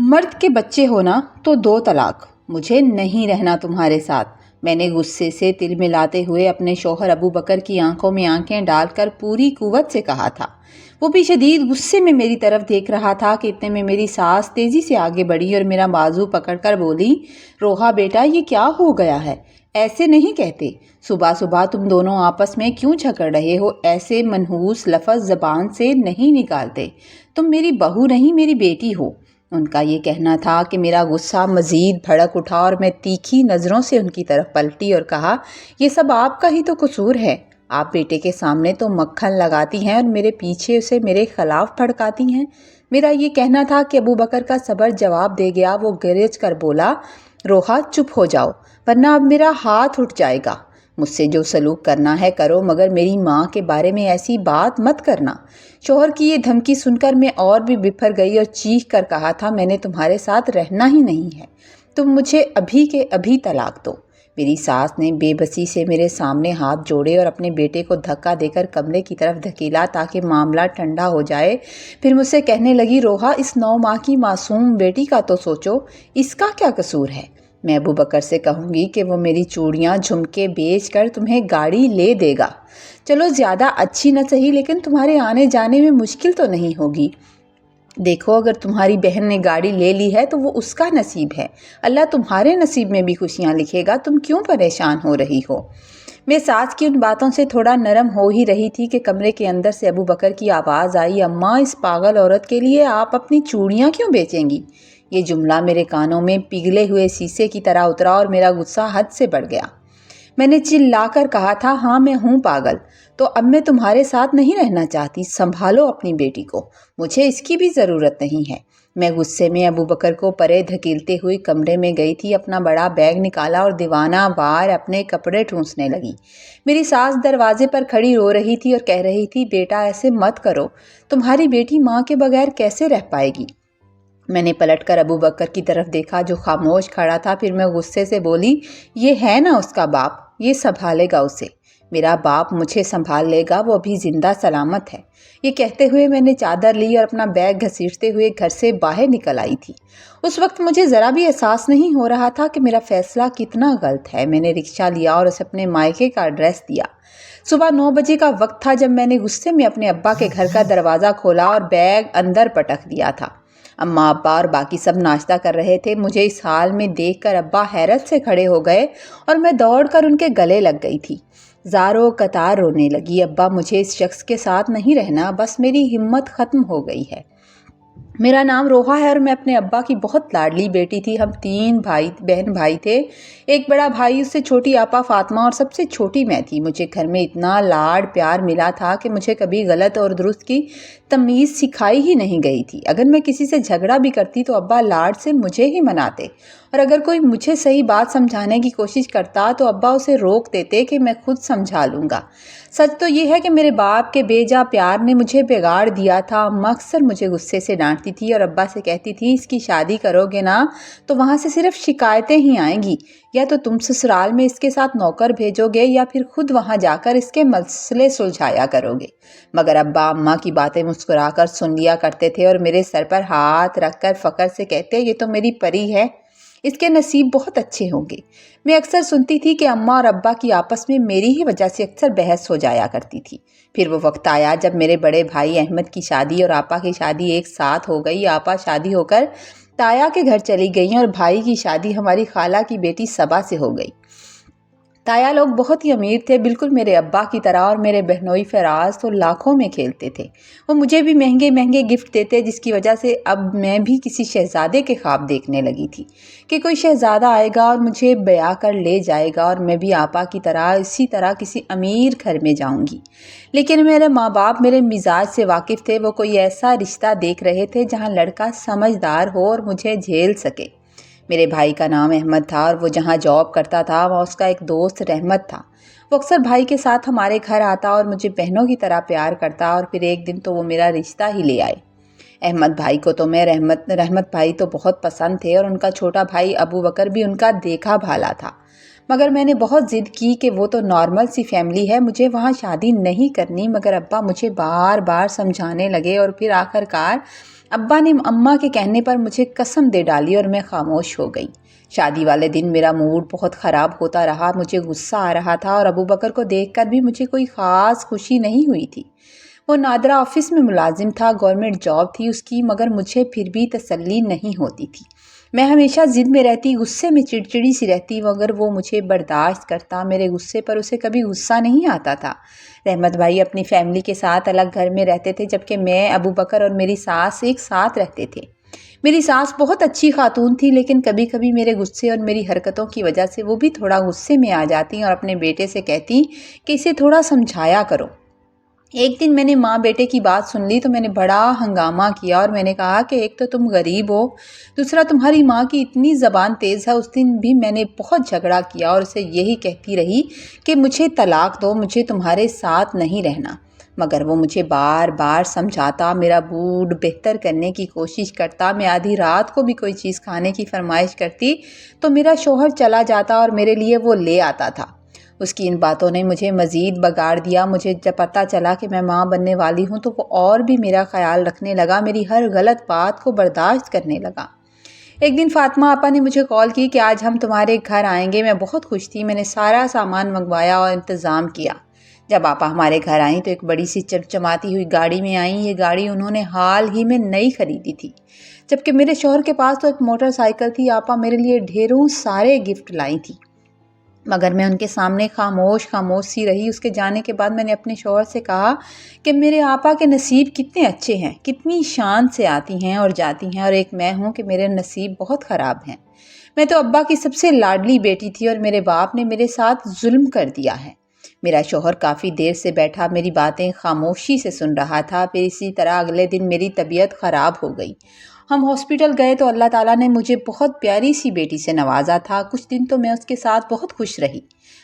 مرد کے بچے ہونا تو 2 طلاق، مجھے نہیں رہنا تمہارے ساتھ، میں نے غصے سے تل ملاتے ہوئے اپنے شوہر ابو بکر کی آنکھوں میں آنکھیں ڈال کر پوری قوت سے کہا تھا۔ وہ بھی شدید غصے میں میری طرف دیکھ رہا تھا کہ اتنے میں میری ساس تیزی سے آگے بڑھی اور میرا بازو پکڑ کر بولی، روحا بیٹا یہ کیا ہو گیا ہے؟ ایسے نہیں کہتے، صبح صبح تم دونوں آپس میں کیوں جھگڑ رہے ہو؟ ایسے منحوس لفظ زبان سے نہیں نکالتے، تم میری بہو نہیں میری بیٹی ہو۔ ان کا یہ کہنا تھا کہ میرا غصہ مزید بھڑک اٹھا اور میں تیکھی نظروں سے ان کی طرف پلٹی اور کہا، یہ سب آپ کا ہی تو قصور ہے، آپ بیٹے کے سامنے تو مکھن لگاتی ہیں اور میرے پیچھے اسے میرے خلاف بھڑکاتی ہیں۔ میرا یہ کہنا تھا کہ ابو بکر کا صبر جواب دے گیا۔ وہ گرج کر بولا، روحا چپ ہو جاؤ ورنہ اب میرا ہاتھ اٹھ جائے گا، مجھ سے جو سلوک کرنا ہے کرو مگر میری ماں کے بارے میں ایسی بات مت کرنا۔ شوہر کی یہ دھمکی سن کر میں اور بھی بپھر گئی اور چیخ کر کہا تھا، میں نے تمہارے ساتھ رہنا ہی نہیں ہے، تم مجھے ابھی کے ابھی طلاق دو۔ میری ساس نے بے بسی سے میرے سامنے ہاتھ جوڑے اور اپنے بیٹے کو دھکا دے کر کمرے کی طرف دھکیلا تاکہ معاملہ ٹھنڈا ہو جائے۔ پھر مجھ سے کہنے لگی، روحا اس 9 ماہ کی معصوم بیٹی کا تو سوچو، اس کا کیا قصور ہے؟ میں ابو بکر سے کہوں گی کہ وہ میری چوڑیاں جھمکے بیچ کر تمہیں گاڑی لے دے گا، چلو زیادہ اچھی نہ صحیح لیکن تمہارے آنے جانے میں مشکل تو نہیں ہوگی۔ دیکھو اگر تمہاری بہن نے گاڑی لے لی ہے تو وہ اس کا نصیب ہے، اللہ تمہارے نصیب میں بھی خوشیاں لکھے گا، تم کیوں پریشان ہو رہی ہو؟ میں ساس کی ان باتوں سے تھوڑا نرم ہو ہی رہی تھی کہ کمرے کے اندر سے ابو بکر کی آواز آئی، اماں اس پاگل عورت کے لیے آپ اپنی چوڑیاں کیوں بیچیں گی؟ یہ جملہ میرے کانوں میں پگھلے ہوئے شیشے کی طرح اترا اور میرا غصہ حد سے بڑھ گیا۔ میں نے چلا کر کہا تھا، ہاں میں ہوں پاگل، تو اب میں تمہارے ساتھ نہیں رہنا چاہتی، سنبھالو اپنی بیٹی کو، مجھے اس کی بھی ضرورت نہیں ہے۔ میں غصے میں ابو بکر کو پرے دھکیلتے ہوئے کمرے میں گئی تھی، اپنا بڑا بیگ نکالا اور دیوانہ وار اپنے کپڑے ٹھونسنے لگی۔ میری ساس دروازے پر کھڑی رو رہی تھی اور کہہ رہی تھی، بیٹا ایسے مت کرو، تمہاری بیٹی ماں کے بغیر کیسے رہ پائے گی؟ میں نے پلٹ کر ابو بکر کی طرف دیکھا جو خاموش کھڑا تھا، پھر میں غصے سے بولی، یہ ہے نا اس کا باپ، یہ سنبھالے گا اسے، میرا باپ مجھے سنبھال لے گا، وہ ابھی زندہ سلامت ہے۔ یہ کہتے ہوئے میں نے چادر لی اور اپنا بیگ گھسیٹتے ہوئے گھر سے باہر نکل آئی تھی۔ اس وقت مجھے ذرا بھی احساس نہیں ہو رہا تھا کہ میرا فیصلہ کتنا غلط ہے۔ میں نے رکشہ لیا اور اسے اپنے مائکے کا ایڈریس دیا۔ صبح 9 بجے کا وقت تھا جب میں نے غصے میں اپنے ابا کے گھر کا دروازہ کھولا اور بیگ اندر پٹک دیا تھا۔ اماں ابا اور باقی سب ناشتہ کر رہے تھے۔ مجھے اس حال میں دیکھ کر ابا حیرت سے کھڑے ہو گئے اور میں دوڑ کر ان کے گلے لگ گئی تھی۔ زاروں قطار رونے لگی، ابا مجھے اس شخص کے ساتھ نہیں رہنا، بس میری ہمت ختم ہو گئی ہے۔ میرا نام روحا ہے اور میں اپنے ابا کی بہت لاڈلی بیٹی تھی۔ ہم 3 بہن بھائی تھے، ایک بڑا بھائی، اس سے چھوٹی آپا فاطمہ اور سب سے چھوٹی میں تھی۔ مجھے گھر میں اتنا لاڑ پیار ملا تھا کہ مجھے کبھی غلط اور درست کی تمیز سکھائی ہی نہیں گئی تھی۔ اگر میں کسی سے جھگڑا بھی کرتی تو ابا لاڑ سے مجھے ہی مناتے، اور اگر کوئی مجھے صحیح بات سمجھانے کی کوشش کرتا تو ابا اسے روک دیتے کہ میں خود سمجھا لوں گا۔ سچ تو یہ ہے کہ میرے باپ کے بے جا پیار نے مجھے بگاڑ دیا تھا۔ اماں اکثر مجھے غصے سے ڈانٹتی تھی اور ابا سے کہتی تھی، اس کی شادی کرو گے نا تو وہاں سے صرف شکایتیں ہی آئیں گی، یا تو تم سسرال میں اس کے ساتھ نوکر بھیجو گے یا پھر خود وہاں جا کر اس کے مسئلے سلجھایا کرو گے۔ مگر ابا اماں کی باتیں مسکرا کر سن لیا کرتے تھے اور میرے سر پر ہاتھ رکھ کر فخر سے کہتے، یہ تو میری پری ہے، اس کے نصیب بہت اچھے ہوں گے۔ میں اکثر سنتی تھی کہ اماں اور ابا کی آپس میں میری ہی وجہ سے اکثر بحث ہو جایا کرتی تھی۔ پھر وہ وقت آیا جب میرے بڑے بھائی احمد کی شادی اور آپا کی شادی ایک ساتھ ہو گئی۔ آپا شادی ہو کر تایا کے گھر چلی گئیں اور بھائی کی شادی ہماری خالہ کی بیٹی صبا سے ہو گئی۔ تایا لوگ بہت ہی امیر تھے، بالکل میرے ابا کی طرح، اور میرے بہنوئی فراز تو لاکھوں میں کھیلتے تھے۔ وہ مجھے بھی مہنگے مہنگے گفٹ دیتے، جس کی وجہ سے اب میں بھی کسی شہزادے کے خواب دیکھنے لگی تھی کہ کوئی شہزادہ آئے گا اور مجھے بیاہ کر لے جائے گا اور میں بھی آپا کی طرح اسی طرح کسی امیر گھر میں جاؤں گی۔ لیکن میرے ماں باپ میرے مزاج سے واقف تھے، وہ کوئی ایسا رشتہ دیکھ رہے تھے جہاں لڑکا سمجھدار ہو اور مجھے جھیل سکے۔ میرے بھائی کا نام احمد تھا اور وہ جہاں جاب کرتا تھا وہاں اس کا ایک دوست رحمت تھا۔ وہ اکثر بھائی کے ساتھ ہمارے گھر آتا اور مجھے بہنوں کی طرح پیار کرتا، اور پھر ایک دن تو وہ میرا رشتہ ہی لے آئے۔ احمد بھائی کو تو میں رحمت بھائی تو بہت پسند تھے، اور ان کا چھوٹا بھائی ابو بکر بھی ان کا دیکھا بھالا تھا، مگر میں نے بہت ضد کی کہ وہ تو نارمل سی فیملی ہے، مجھے وہاں شادی نہیں کرنی۔ مگر ابا مجھے بار بار سمجھانے لگے اور پھر آخر کار ابا نے اماں کے کہنے پر مجھے قسم دے ڈالی اور میں خاموش ہو گئی۔ شادی والے دن میرا موڈ بہت خراب ہوتا رہا، مجھے غصہ آ رہا تھا اور ابو بکر کو دیکھ کر بھی مجھے کوئی خاص خوشی نہیں ہوئی تھی۔ وہ نادرہ آفس میں ملازم تھا، گورنمنٹ جاب تھی اس کی، مگر مجھے پھر بھی تسلی نہیں ہوتی تھی۔ میں ہمیشہ ضد میں رہتی، غصے میں چڑچڑی سی رہتی، مگر وہ مجھے برداشت کرتا۔ میرے غصے پر اسے کبھی غصہ نہیں آتا تھا۔ رحمت بھائی اپنی فیملی کے ساتھ الگ گھر میں رہتے تھے، جبکہ میں، ابو بکر اور میری ساس ایک ساتھ رہتے تھے۔ میری ساس بہت اچھی خاتون تھی، لیکن کبھی کبھی میرے غصے اور میری حرکتوں کی وجہ سے وہ بھی تھوڑا غصے میں آ جاتی اور اپنے بیٹے سے کہتی کہ اسے تھوڑا سمجھایا کرو۔ ایک دن میں نے ماں بیٹے کی بات سن لی تو میں نے بڑا ہنگامہ کیا اور میں نے کہا کہ ایک تو تم غریب ہو، دوسرا تمہاری ماں کی اتنی زبان تیز ہے۔ اس دن بھی میں نے بہت جھگڑا کیا اور اسے یہی کہتی رہی کہ مجھے طلاق دو، مجھے تمہارے ساتھ نہیں رہنا، مگر وہ مجھے بار بار سمجھاتا، میرا موڈ بہتر کرنے کی کوشش کرتا۔ میں آدھی رات کو بھی کوئی چیز کھانے کی فرمائش کرتی تو میرا شوہر چلا جاتا اور میرے لیے وہ لے آتا تھا۔ اس کی ان باتوں نے مجھے مزید بگاڑ دیا۔ مجھے جب پتہ چلا کہ میں ماں بننے والی ہوں تو وہ اور بھی میرا خیال رکھنے لگا، میری ہر غلط بات کو برداشت کرنے لگا۔ ایک دن فاطمہ آپا نے مجھے کال کی کہ آج ہم تمہارے گھر آئیں گے۔ میں بہت خوش تھی، میں نے سارا سامان منگوایا اور انتظام کیا۔ جب آپا ہمارے گھر آئیں تو ایک بڑی سی چمچماتی ہوئی گاڑی میں آئیں۔ یہ گاڑی انہوں نے حال ہی میں نئی خریدی تھی، جبکہ میرے شوہر کے پاس تو ایک موٹر سائیکل تھی۔ آپا میرے لیے ڈھیروں سارے گفٹ لائی تھی، مگر میں ان کے سامنے خاموش سی رہی۔ اس کے جانے کے بعد میں نے اپنے شوہر سے کہا کہ میرے آپا کے نصیب کتنے اچھے ہیں، کتنی شان سے آتی ہیں اور جاتی ہیں، اور ایک میں ہوں کہ میرے نصیب بہت خراب ہیں۔ میں تو ابا کی سب سے لاڈلی بیٹی تھی اور میرے باپ نے میرے ساتھ ظلم کر دیا ہے۔ میرا شوہر کافی دیر سے بیٹھا میری باتیں خاموشی سے سن رہا تھا۔ پھر اسی طرح اگلے دن میری طبیعت خراب ہو گئی۔ ہم ہاسپٹل گئے تو اللہ تعالیٰ نے مجھے بہت پیاری سی بیٹی سے نوازا تھا۔ کچھ دن تو میں اس کے ساتھ بہت خوش رہی،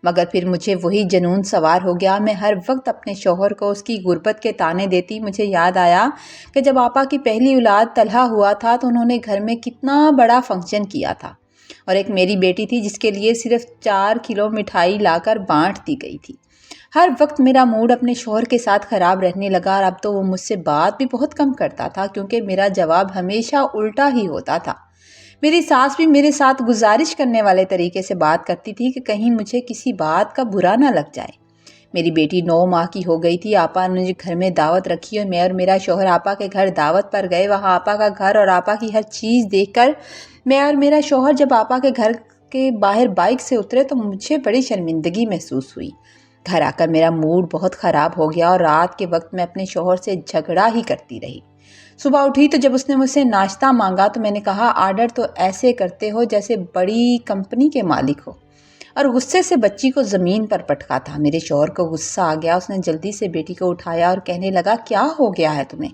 مگر پھر مجھے وہی جنون سوار ہو گیا۔ میں ہر وقت اپنے شوہر کو اس کی غربت کے طعنے دیتی۔ مجھے یاد آیا کہ جب آپا کی پہلی اولاد طلحہ ہوا تھا تو انہوں نے گھر میں کتنا بڑا فنکشن کیا تھا، اور ایک میری بیٹی تھی جس کے لیے صرف 4 کلو مٹھائی لا کر بانٹ دی گئی تھی۔ ہر وقت میرا موڈ اپنے شوہر کے ساتھ خراب رہنے لگا، اور اب تو وہ مجھ سے بات بھی بہت کم کرتا تھا، کیونکہ میرا جواب ہمیشہ الٹا ہی ہوتا تھا۔ میری ساس بھی میرے ساتھ گزارش کرنے والے طریقے سے بات کرتی تھی کہ کہیں مجھے کسی بات کا برا نہ لگ جائے۔ میری بیٹی 9 ماہ کی ہو گئی تھی۔ آپا نے گھر میں دعوت رکھی اور میں اور میرا شوہر آپا کے گھر دعوت پر گئے۔ وہاں آپا کا گھر اور آپا کی ہر چیز دیکھ کر میں اور میرا شوہر جب آپا کے گھر کے باہر بائک سے اترے تو مجھے بڑی شرمندگی محسوس ہوئی۔ گھر آ کر میرا موڈ بہت خراب ہو گیا اور رات کے وقت میں اپنے شوہر سے جھگڑا ہی کرتی رہی۔ صبح اٹھی تو جب اس نے مجھ سے ناشتہ مانگا تو میں نے کہا آرڈر تو ایسے کرتے ہو جیسے بڑی کمپنی کے مالک ہو، اور غصے سے بچی کو زمین پر پٹکا تھا۔ میرے شوہر کو غصہ آ گیا، اس نے جلدی سے بیٹی کو اٹھایا اور کہنے لگا کیا ہو گیا ہے تمہیں،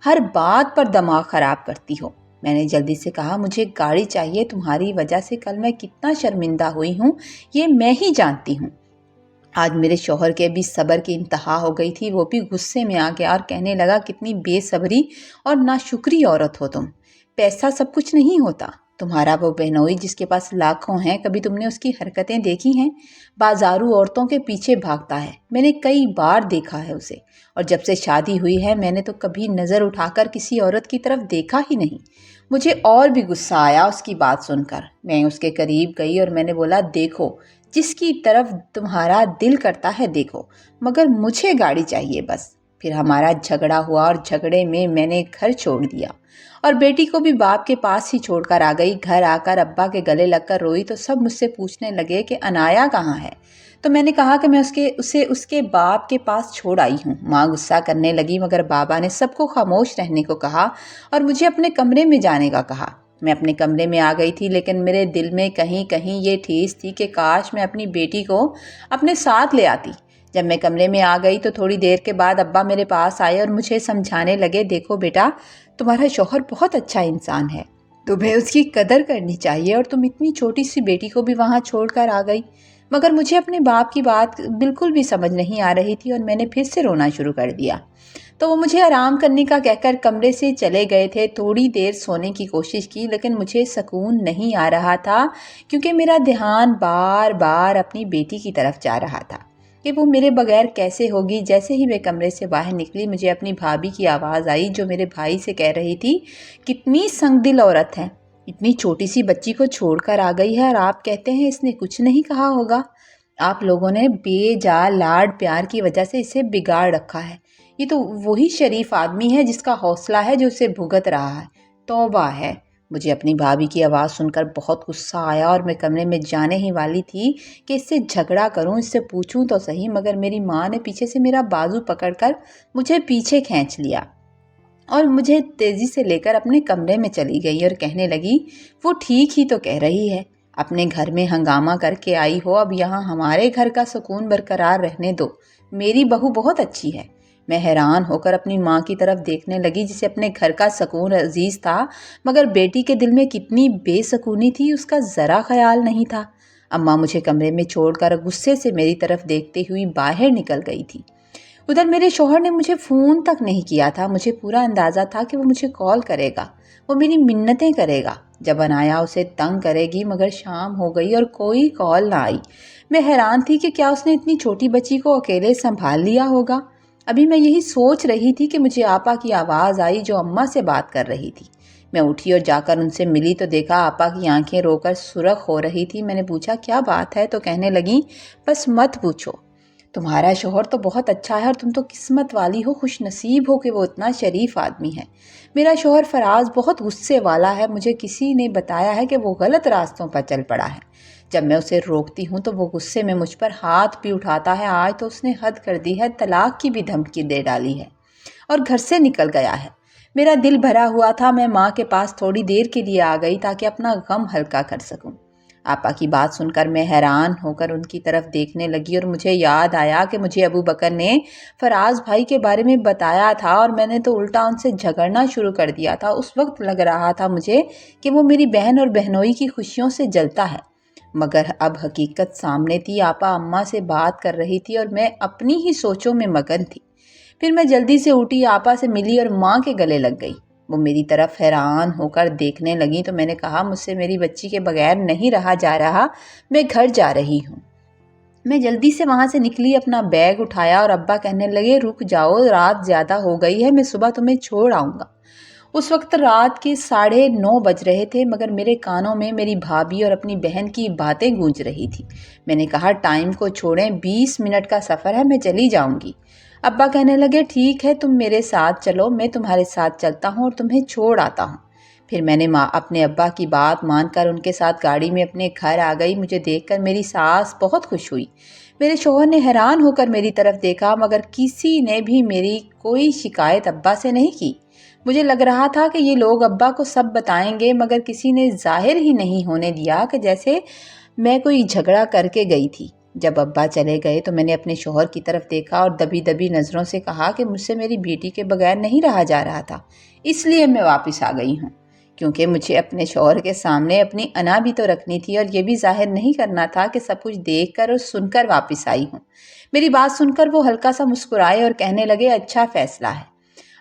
ہر بات پر دماغ خراب کرتی ہو۔ میں نے جلدی سے کہا مجھے گاڑی چاہیے، تمہاری وجہ سے کل میں کتنا شرمندہ ہوئی ہوں یہ میں ہی جانتی ہوں۔ آج میرے شوہر کے بھی صبر کی انتہا ہو گئی تھی، وہ بھی غصے میں آ گیا اور کہنے لگا کتنی بے صبری اور ناشکری عورت ہو تم، پیسہ سب کچھ نہیں ہوتا۔ تمہارا وہ بہنوئی جس کے پاس لاکھوں ہیں، کبھی تم نے اس کی حرکتیں دیکھی ہیں؟ بازارو عورتوں کے پیچھے بھاگتا ہے، میں نے کئی بار دیکھا ہے اسے، اور جب سے شادی ہوئی ہے میں نے تو کبھی نظر اٹھا کر کسی عورت کی طرف دیکھا ہی نہیں۔ مجھے اور بھی غصہ آیا اس کی بات سن کر۔ میں اس کے قریب گئی اور میں نے بولا دیکھو جس کی طرف تمہارا دل کرتا ہے دیکھو، مگر مجھے گاڑی چاہیے بس۔ پھر ہمارا جھگڑا ہوا اور جھگڑے میں میں نے گھر چھوڑ دیا اور بیٹی کو بھی باپ کے پاس ہی چھوڑ کر آ گئی۔ گھر آ کر ابا کے گلے لگ کر روئی تو سب مجھ سے پوچھنے لگے کہ انایا کہاں ہے، تو میں نے کہا کہ میں اسے اس کے باپ کے پاس چھوڑ آئی ہوں۔ ماں غصہ کرنے لگی، مگر بابا نے سب کو خاموش رہنے کو کہا اور مجھے اپنے کمرے میں جانے کا کہا۔ میں اپنے کمرے میں آ گئی تھی، لیکن میرے دل میں کہیں کہیں یہ ٹھیس تھی کہ کاش میں اپنی بیٹی کو اپنے ساتھ لے آتی۔ جب میں کمرے میں آ گئی تو تھوڑی دیر کے بعد ابا میرے پاس آئے اور مجھے سمجھانے لگے دیکھو بیٹا، تمہارا شوہر بہت اچھا انسان ہے، تمہیں اس کی قدر کرنی چاہیے، اور تم اتنی چھوٹی سی بیٹی کو بھی وہاں چھوڑ کر آ گئی۔ مگر مجھے اپنے باپ کی بات بالکل بھی سمجھ نہیں آ رہی تھی اور میں نے پھر سے رونا شروع کر دیا۔ تو وہ مجھے آرام کرنے کا کہہ کر کمرے سے چلے گئے تھے۔ تھوڑی دیر سونے کی کوشش کی، لیکن مجھے سکون نہیں آ رہا تھا کیونکہ میرا دھیان بار بار اپنی بیٹی کی طرف جا رہا تھا۔ کہ وہ میرے بغیر کیسے ہوگی۔ جیسے ہی میں کمرے سے باہر نکلی مجھے اپنی بھابھی کی آواز آئی جو میرے بھائی سے کہہ رہی تھی، کتنی سنگ دل عورت ہے، اتنی چھوٹی سی بچی کو چھوڑ کر آ گئی ہے اور آپ کہتے ہیں اس نے کچھ نہیں کہا ہوگا۔ آپ لوگوں نے بے جا لاڈ پیار کی وجہ سے اسے بگاڑ رکھا ہے۔ یہ تو وہی شریف آدمی ہے جس کا حوصلہ ہے جو اسے بھگت رہا ہے۔ توبہ ہے۔ مجھے اپنی بھابھی کی آواز سن کر بہت غصہ آیا اور میں کمرے میں جانے ہی والی تھی کہ اس سے جھگڑا کروں، اس سے پوچھوں تو صحیح، مگر میری ماں نے پیچھے سے میرا بازو پکڑ کر مجھے پیچھے کھینچ لیا اور مجھے تیزی سے لے کر اپنے کمرے میں چلی گئی اور کہنے لگی، وہ ٹھیک ہی تو کہہ رہی ہے، اپنے گھر میں ہنگامہ کر کے آئی ہو، اب یہاں ہمارے گھر کا سکون برقرار رہنے دو، میری بہو بہت اچھی ہے۔ میں حیران ہو کر اپنی ماں کی طرف دیکھنے لگی جسے اپنے گھر کا سکون عزیز تھا، مگر بیٹی کے دل میں کتنی بے سکونی تھی اس کا ذرا خیال نہیں تھا۔ اماں مجھے کمرے میں چھوڑ کر غصے سے میری طرف دیکھتے ہوئی باہر نکل گئی تھی۔ ادھر میرے شوہر نے مجھے فون تک نہیں کیا تھا۔ مجھے پورا اندازہ تھا کہ وہ مجھے کال کرے گا، وہ میری منتیں کرے گا، جب انایا اسے تنگ کرے گی، مگر شام ہو گئی اور کوئی کال نہ آئی۔ میں حیران تھی کہ کیا اس نے اتنی چھوٹی بچی کو اکیلے سنبھال لیا ہوگا۔ ابھی میں یہی سوچ رہی تھی کہ مجھے آپا کی آواز آئی جو اماں سے بات کر رہی تھی۔ میں اٹھی اور جا کر ان سے ملی تو دیکھا آپا کی آنکھیں رو کر سرخ ہو رہی تھی۔ میں نے پوچھا کیا بات ہے تو کہنے لگیں، بس مت پوچھو، تمہارا شوہر تو بہت اچھا ہے اور تم تو قسمت والی ہو، خوش نصیب ہو کہ وہ اتنا شریف آدمی ہے۔ میرا شوہر فراز بہت غصے والا ہے، مجھے کسی نے بتایا ہے کہ وہ غلط راستوں پر چل پڑا ہے۔ جب میں اسے روکتی ہوں تو وہ غصے میں مجھ پر ہاتھ بھی اٹھاتا ہے۔ آج تو اس نے حد کر دی ہے، طلاق کی بھی دھمکی دے ڈالی ہے اور گھر سے نکل گیا ہے۔ میرا دل بھرا ہوا تھا، میں ماں کے پاس تھوڑی دیر کے لیے آ گئی تاکہ اپنا غم ہلکا کر سکوں۔ آپا کی بات سن کر میں حیران ہو کر ان کی طرف دیکھنے لگی اور مجھے یاد آیا کہ مجھے ابو بکر نے فراز بھائی کے بارے میں بتایا تھا اور میں نے تو الٹا ان سے جھگڑنا شروع کر دیا تھا۔ اس وقت لگ رہا تھا مجھے کہ وہ میری بہن اور بہنوئی کی خوشیوں سے جلتا ہے، مگر اب حقیقت سامنے تھی۔ آپا اماں سے بات کر رہی تھی اور میں اپنی ہی سوچوں میں مگن تھی۔ پھر میں جلدی سے اٹھی، آپا سے ملی اور ماں کے گلے لگ گئی۔ وہ میری طرف حیران ہو کر دیکھنے لگیں تو میں نے کہا، مجھ سے میری بچی کے بغیر نہیں رہا جا رہا، میں گھر جا رہی ہوں۔ میں جلدی سے وہاں سے نکلی، اپنا بیگ اٹھایا اور ابا کہنے لگے، رک جاؤ، رات زیادہ ہو گئی ہے، میں صبح تمہیں چھوڑ آؤں گا۔ اس وقت رات کے 9:30 بج رہے تھے، مگر میرے کانوں میں میری بھابھی اور اپنی بہن کی باتیں گونج رہی تھی۔ میں نے کہا، ٹائم کو چھوڑیں، 20 منٹ کا سفر ہے، میں چلی جاؤں گی۔ ابا کہنے لگے، ٹھیک ہے، تم میرے ساتھ چلو، میں تمہارے ساتھ چلتا ہوں اور تمہیں چھوڑ آتا ہوں۔ پھر میں نے اپنے ابا کی بات مان کر ان کے ساتھ گاڑی میں اپنے گھر آ گئی۔ مجھے دیکھ کر میری ساس بہت خوش ہوئی۔ میرے شوہر نے حیران ہو کر میری طرف دیکھا، مگر کسی نے بھی میری کوئی شکایت ابا سے نہیں کی۔ مجھے لگ رہا تھا کہ یہ لوگ ابا کو سب بتائیں گے، مگر کسی نے ظاہر ہی نہیں ہونے دیا کہ جیسے میں کوئی جھگڑا کر کے گئی تھی۔ جب ابا چلے گئے تو میں نے اپنے شوہر کی طرف دیکھا اور دبی دبی نظروں سے کہا کہ مجھ سے میری بیٹی کے بغیر نہیں رہا جا رہا تھا، اس لیے میں واپس آ گئی ہوں، کیونکہ مجھے اپنے شوہر کے سامنے اپنی انا بھی تو رکھنی تھی اور یہ بھی ظاہر نہیں کرنا تھا کہ سب کچھ دیکھ کر اور سن کر واپس آئی ہوں۔ میری بات سن کر وہ ہلکا سا مسکرائے اور کہنے لگے، اچھا فیصلہ ہے۔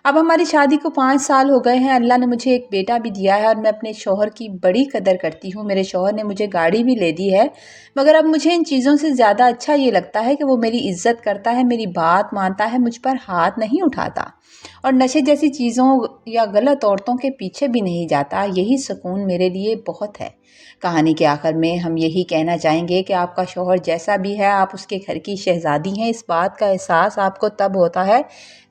اب ہماری شادی کو 5 سال ہو گئے ہیں، اللہ نے مجھے ایک بیٹا بھی دیا ہے اور میں اپنے شوہر کی بڑی قدر کرتی ہوں۔ میرے شوہر نے مجھے گاڑی بھی لے دی ہے، مگر اب مجھے ان چیزوں سے زیادہ اچھا یہ لگتا ہے کہ وہ میری عزت کرتا ہے، میری بات مانتا ہے، مجھ پر ہاتھ نہیں اٹھاتا اور نشے جیسی چیزوں یا غلط عورتوں کے پیچھے بھی نہیں جاتا۔ یہی سکون میرے لیے بہت ہے۔ کہانی کے آخر میں ہم یہی کہنا چاہیں گے کہ آپ کا شوہر جیسا بھی ہے، آپ اس کے گھر کی شہزادی ہیں۔ اس بات کا احساس آپ کو تب ہوتا ہے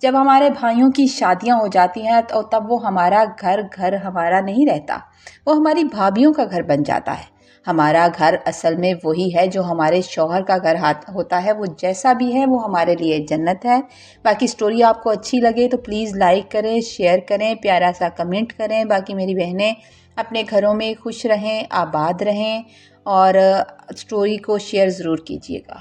جب ہمارے بھائیوں کی شادیاں ہو جاتی ہیں، اور تب وہ ہمارا گھر ہمارا نہیں رہتا، وہ ہماری بھابھیوں کا گھر بن جاتا ہے۔ ہمارا گھر اصل میں وہی ہے جو ہمارے شوہر کا گھر ہوتا ہے، وہ جیسا بھی ہے وہ ہمارے لیے جنت ہے۔ باقی سٹوری آپ کو اچھی لگے تو پلیز لائک کریں، شیئر کریں، پیارا سا کمنٹ کریں۔ باقی میری بہنیں اپنے گھروں میں خوش رہیں، آباد رہیں اور سٹوری کو شیئر ضرور کیجیے گا۔